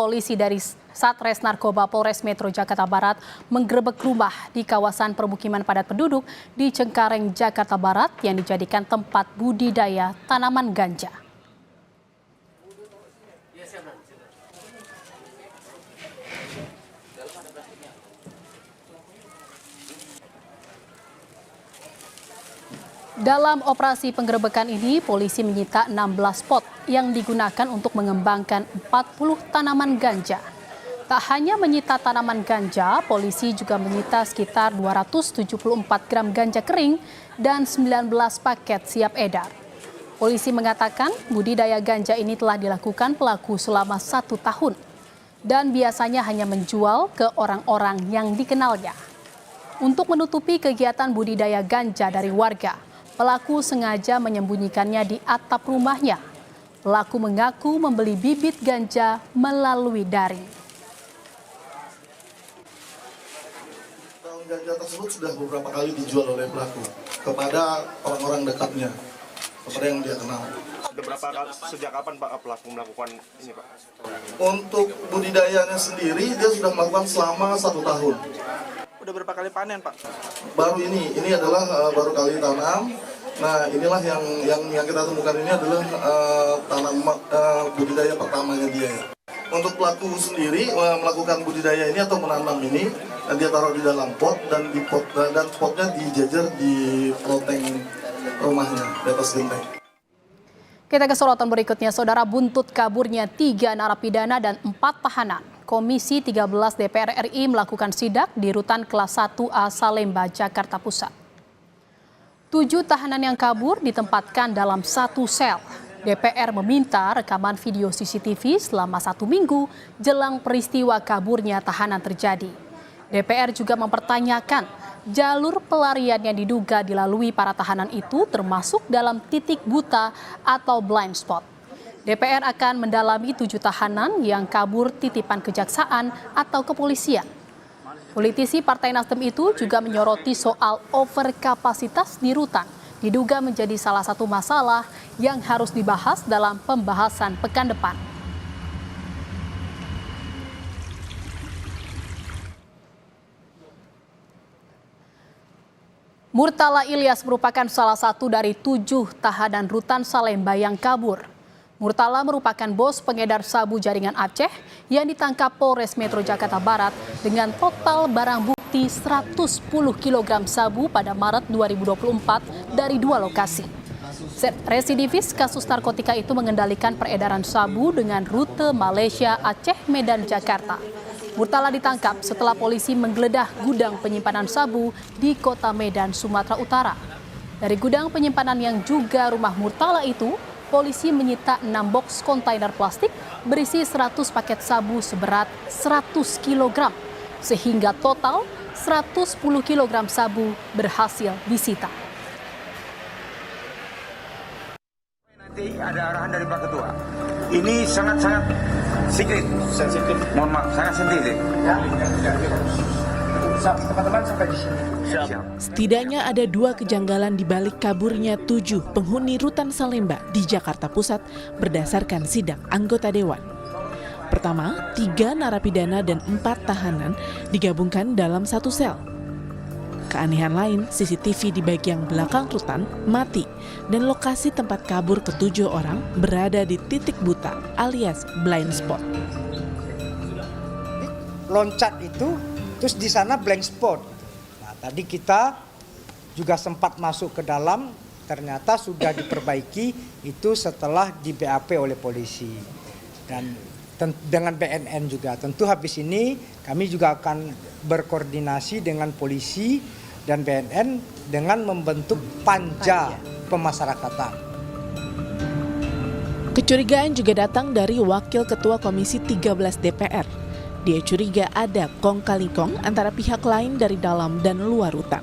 polisi dari Satres Narkoba Polres Metro Jakarta Barat menggerebek rumah di kawasan permukiman padat penduduk di Cengkareng, Jakarta Barat yang dijadikan tempat budidaya tanaman ganja. Dalam operasi penggerebekan ini, polisi menyita 16 pot yang digunakan untuk mengembangkan 40 tanaman ganja. Tak hanya menyita tanaman ganja, polisi juga menyita sekitar 274 gram ganja kering dan 19 paket siap edar. Polisi mengatakan budidaya ganja ini telah dilakukan pelaku selama 1 tahun dan biasanya hanya menjual ke orang-orang yang dikenalnya. Untuk menutupi kegiatan budidaya ganja dari warga, pelaku sengaja menyembunyikannya di atap rumahnya. Pelaku mengaku membeli bibit ganja melalui daring. Daun ganja tersebut sudah beberapa kali dijual oleh pelaku kepada orang-orang dekatnya, kepada yang dia kenal. Sejak kapan Pak pelaku melakukan ini Pak? Untuk budidayanya sendiri dia sudah melakukan selama 1 tahun. Udah berapa kali panen Pak? Baru ini adalah baru kali tanam. Nah inilah yang kita temukan ini adalah budidaya pertamanya dia. Untuk pelaku sendiri melakukan budidaya ini atau menanam ini, dia taruh di dalam pot dan potnya dijajar di loteng rumahnya di atas genteng. Kita ke sorotan berikutnya, saudara. Buntut kaburnya 3 narapidana dan 4 tahanan. Komisi 13 DPR RI melakukan sidak di Rutan Kelas 1A Salemba, Jakarta Pusat. 7 tahanan yang kabur ditempatkan dalam 1 sel. DPR meminta rekaman video CCTV selama 1 minggu jelang peristiwa kaburnya tahanan terjadi. DPR juga mempertanyakan jalur pelarian yang diduga dilalui para tahanan itu termasuk dalam titik buta atau blind spot. DPR akan mendalami 7 tahanan yang kabur titipan kejaksaan atau kepolisian. Politisi Partai Nasdem itu juga menyoroti soal overkapasitas di rutan, diduga menjadi salah satu masalah yang harus dibahas dalam pembahasan pekan depan. Murtala Ilyas merupakan salah satu dari 7 tahanan rutan Salemba yang kabur. Murtala merupakan bos pengedar sabu jaringan Aceh yang ditangkap Polres Metro Jakarta Barat dengan total barang bukti 110 kg sabu pada Maret 2024 dari 2 lokasi. Residivis kasus narkotika itu mengendalikan peredaran sabu dengan rute Malaysia, Aceh, Medan, Jakarta. Murtala ditangkap setelah polisi menggeledah gudang penyimpanan sabu di kota Medan, Sumatera Utara. Dari gudang penyimpanan yang juga rumah Murtala itu, polisi menyita 6 box kontainer plastik berisi 100 paket sabu seberat 100 kg, sehingga total 110 kg sabu berhasil disita. Nanti ada arahan dari Pak Ketua. Ini sangat-sangat secret, sensitif. Mohon maaf, sangat sensitif. Ya. Teman-teman sampai di sini. Setidaknya ada 2 kejanggalan di balik kaburnya 7 penghuni rutan Salemba di Jakarta Pusat berdasarkan sidang anggota Dewan. Pertama, 3 narapidana dan 4 tahanan digabungkan dalam 1 sel. Keanehan lain, CCTV di bagian belakang rutan mati dan lokasi tempat kabur ke-7 orang berada di titik buta alias blind spot. Loncat itu, terus di sana blank spot. Nah, tadi kita juga sempat masuk ke dalam, ternyata sudah diperbaiki itu setelah di BAP oleh polisi. Dan dengan BNN juga. Tentu habis ini kami juga akan berkoordinasi dengan polisi dan BNN dengan membentuk panja pemasyarakatan. Kecurigaan juga datang dari Wakil Ketua Komisi 13 DPR. Dia curiga ada kong kali kong antara pihak lain dari dalam dan luar rutan.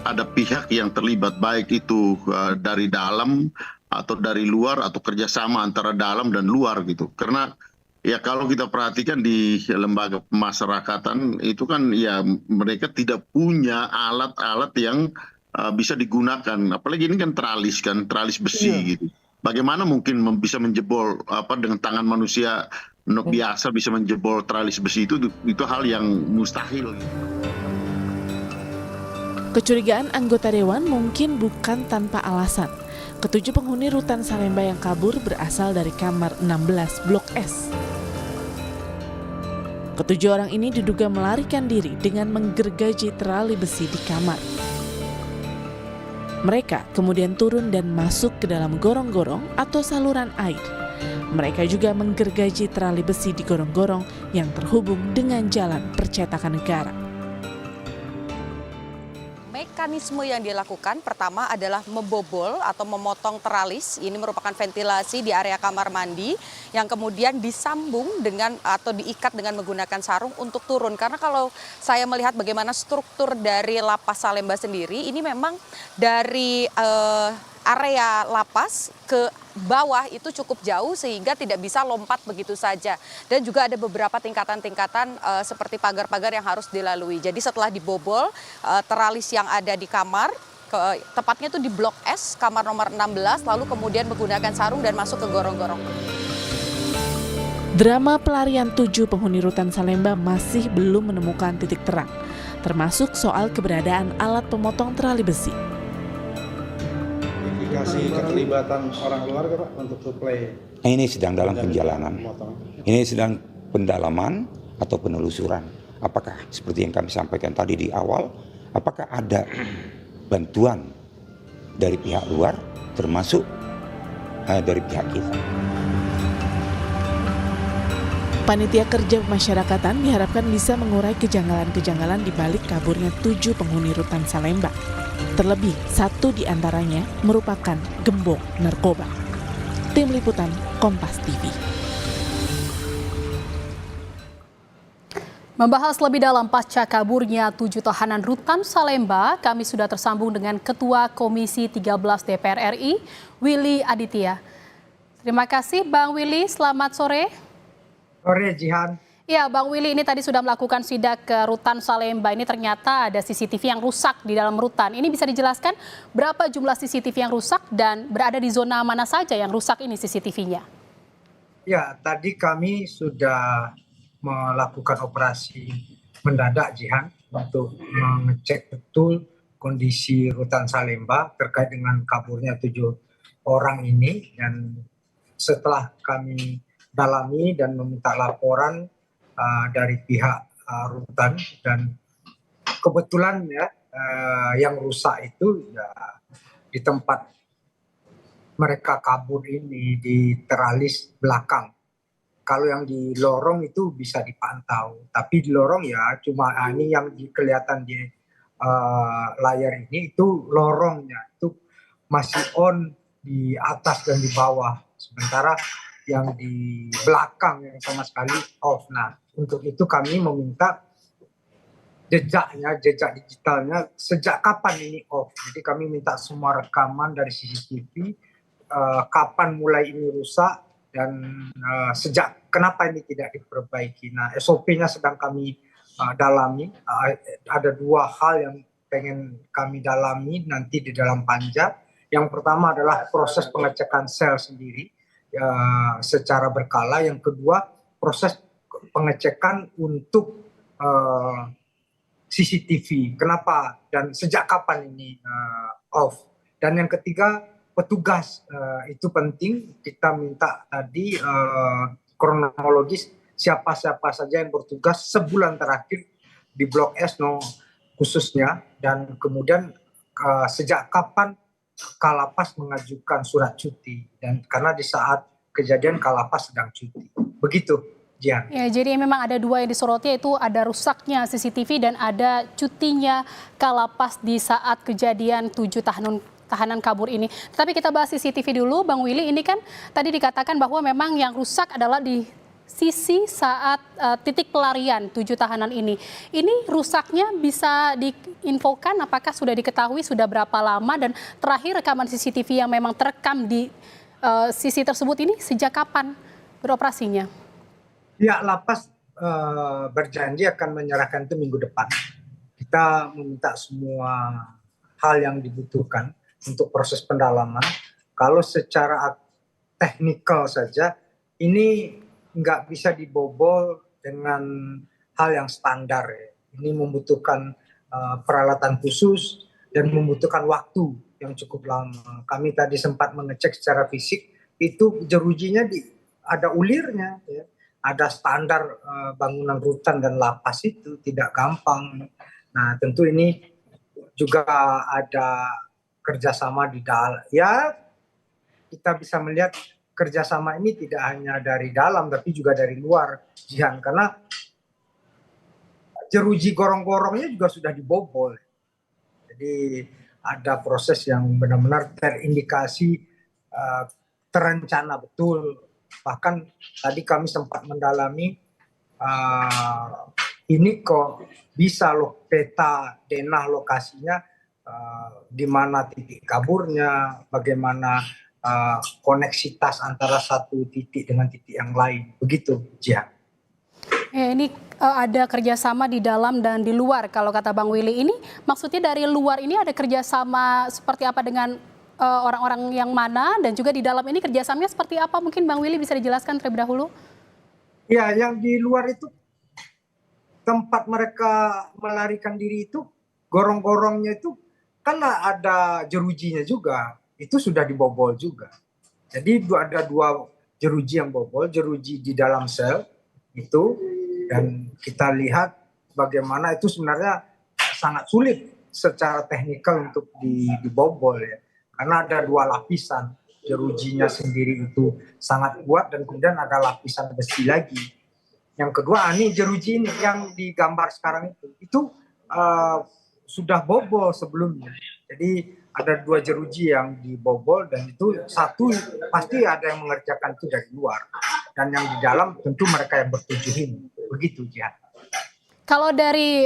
Ada pihak yang terlibat baik itu dari dalam atau dari luar atau kerjasama antara dalam dan luar gitu. Karena ya kalau kita perhatikan di lembaga pemasyarakatan itu kan ya mereka tidak punya alat-alat yang bisa digunakan. Apalagi ini kan teralis besi gitu. bagaimana mungkin bisa menjebol dengan tangan manusia biasa bisa menjebol teralis besi itu hal yang mustahil. Kecurigaan anggota dewan mungkin bukan tanpa alasan. Ketujuh penghuni rutan Salemba yang kabur berasal dari kamar 16 Blok S. Ketujuh orang ini diduga melarikan diri dengan menggergaji terali besi di kamar. Mereka kemudian turun dan masuk ke dalam gorong-gorong atau saluran air. Mereka juga menggergaji terali besi di gorong-gorong yang terhubung dengan jalan percetakan negara. Mekanisme yang dilakukan pertama adalah membobol atau memotong teralis. Ini merupakan ventilasi di area kamar mandi yang kemudian disambung dengan atau diikat dengan menggunakan sarung untuk turun. Karena kalau saya melihat bagaimana struktur dari lapas Salemba sendiri, ini memang dari area lapas ke bawah itu cukup jauh sehingga tidak bisa lompat begitu saja. Dan juga ada beberapa tingkatan-tingkatan seperti pagar-pagar yang harus dilalui. Jadi setelah dibobol, teralis yang ada di kamar, tepatnya itu di Blok S, kamar nomor 16, lalu kemudian menggunakan sarung dan masuk ke gorong-gorong. Drama pelarian 7 penghuni rutan Salemba masih belum menemukan titik terang, termasuk soal keberadaan alat pemotong terali besi. Kasih keterlibatan orang luar Pak untuk suplai. Ini sedang dalam penjalanan. Ini sedang pendalaman atau penelusuran. Apakah seperti yang kami sampaikan tadi di awal, apakah ada bantuan dari pihak luar termasuk dari pihak kita. Panitia Kerja Pemasyarakatan diharapkan bisa mengurai kejanggalan-kejanggalan di balik kaburnya 7 penghuni rutan Salemba. Terlebih, 1 di antaranya merupakan gembong narkoba. Tim Liputan Kompas TV. Membahas lebih dalam pasca kaburnya 7 tahanan rutan Salemba, kami sudah tersambung dengan Ketua Komisi 13 DPR RI, Willy Aditya. Terima kasih Bang Willy, selamat sore. Sore Jihan. Ya, Bang Willy, ini tadi sudah melakukan sidak ke rutan Salemba. Ini ternyata ada CCTV yang rusak di dalam rutan. Ini bisa dijelaskan berapa jumlah CCTV yang rusak dan berada di zona mana saja yang rusak ini CCTV-nya? Ya, tadi kami sudah melakukan operasi mendadak Jihan untuk mengecek betul kondisi rutan Salemba terkait dengan kaburnya 7 orang ini. Dan setelah kami dalami dan meminta laporan dari pihak rutan, dan kebetulan ya yang rusak itu ya di tempat mereka kabur ini di teralis belakang. Kalau yang di lorong itu bisa dipantau, tapi di lorong ya cuma ini yang kelihatan di layar ini itu lorongnya itu masih on di atas dan di bawah, sementara yang di belakang yang sama sekali off. Nah, untuk itu kami meminta jejak digitalnya sejak kapan ini off. Jadi kami minta semua rekaman dari CCTV, kapan mulai ini rusak dan sejak kenapa ini tidak diperbaiki. Nah, SOP-nya sedang kami dalami. Ada 2 hal yang pengen kami dalami nanti di dalam panja. Yang pertama adalah proses pengecekan sel sendiri secara berkala. Yang kedua, proses pengecekan untuk CCTV. Kenapa dan sejak kapan ini off. Dan yang ketiga, petugas. Itu penting. Kita minta tadi kronologis siapa-siapa saja yang bertugas sebulan terakhir di Blok S khususnya. Dan kemudian sejak kapan Kalapas mengajukan surat cuti, dan karena di saat kejadian Kalapas sedang cuti. Begitu, Jihan. Ya, jadi memang ada 2 yang disoroti, yaitu ada rusaknya CCTV dan ada cutinya Kalapas di saat kejadian 7 tahanan kabur ini. Tapi kita bahas CCTV dulu, Bang Willy. Ini kan tadi dikatakan bahwa memang yang rusak adalah di sisi saat titik pelarian 7 tahanan ini. Ini rusaknya bisa diinfokan apakah sudah diketahui sudah berapa lama, dan terakhir rekaman CCTV yang memang terekam di sisi tersebut ini sejak kapan beroperasinya? Ya, lapas berjanji akan menyerahkan itu minggu depan. Kita meminta semua hal yang dibutuhkan untuk proses pendalaman. Kalau secara teknikal saja, ini nggak bisa dibobol dengan hal yang standar. Ini membutuhkan peralatan khusus dan membutuhkan waktu yang cukup lama. Kami tadi sempat mengecek secara fisik, itu jerujinya ada ulirnya, ya. Ada standar bangunan rutan dan lapas itu tidak gampang. Nah tentu ini juga ada kerjasama di dalam. Ya kita bisa melihat kerjasama ini tidak hanya dari dalam tapi juga dari luar, Jihan, karena jeruji gorong-gorongnya juga sudah dibobol. Jadi ada proses yang benar-benar terindikasi terencana betul. Bahkan tadi kami sempat mendalami ini kok bisa loh peta denah lokasinya, di mana titik kaburnya, bagaimana koneksitas antara satu titik dengan titik yang lain. Begitu, Jihan. Ini ada kerjasama di dalam dan di luar. Kalau kata Bang Willy, ini maksudnya dari luar ini ada kerjasama seperti apa dengan orang-orang yang mana, dan juga di dalam ini kerjasamanya seperti apa? Mungkin Bang Willy bisa dijelaskan terlebih dahulu. Ya, yang di luar itu tempat mereka melarikan diri itu, gorong-gorongnya itu kan ada jerujinya juga, itu sudah dibobol juga. Jadi ada dua jeruji yang bobol, jeruji di dalam sel itu, dan kita lihat bagaimana itu sebenarnya sangat sulit secara teknikal untuk dibobol, ya. Karena ada dua lapisan, jerujinya sendiri itu sangat kuat dan kemudian ada lapisan besi lagi. Yang kedua, ini jeruji ini yang digambar sekarang itu sudah bobol sebelumnya. Jadi ada dua jeruji yang dibobol dan itu satu pasti ada yang mengerjakan itu dari luar. Dan yang di dalam tentu mereka yang bertujuh ini. Begitu, Jihan. Kalau dari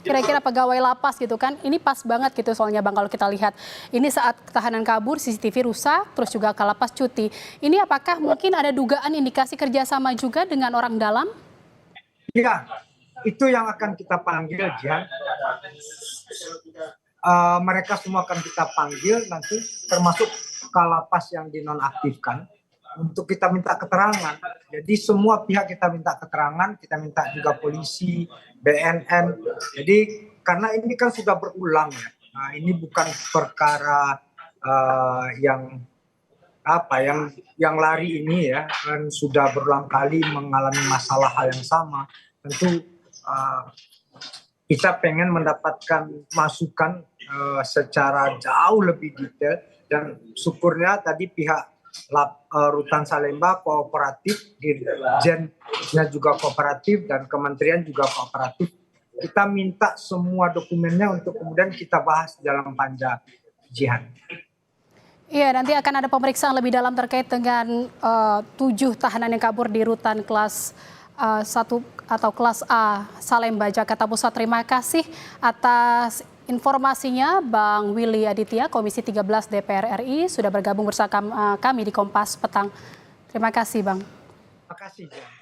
kira-kira pegawai lapas gitu kan, ini pas banget gitu soalnya Bang, kalau kita lihat ini saat tahanan kabur, CCTV rusak, terus juga kalapas cuti. Ini apakah mungkin ada dugaan indikasi kerjasama juga dengan orang dalam? Iya, itu yang akan kita panggil, Jihan. Mereka semua akan kita panggil nanti, termasuk kalapas yang dinonaktifkan, untuk kita minta keterangan. Jadi semua pihak kita minta keterangan, kita minta juga polisi, BNN. Jadi karena ini kan sudah berulang, ya. Nah, ini bukan perkara yang lari ini, ya, kan sudah berulang kali mengalami masalah hal yang sama. Tentu kita pengen mendapatkan masukan secara jauh lebih detail, dan syukurnya tadi pihak Rutan Salemba kooperatif, Dirjennya juga kooperatif, dan kementerian juga kooperatif. Kita minta semua dokumennya untuk kemudian kita bahas dalam panja, Jihan. Iya, nanti akan ada pemeriksaan lebih dalam terkait dengan 7 tahanan yang kabur di rutan kelas 1 atau kelas A Salemba, Jakarta Pusat. Terima kasih atas informasinya Bang Willy Aditya, Komisi 13 DPR RI, sudah bergabung bersama kami di Kompas Petang. Terima kasih, Bang. Terima kasih, Bang.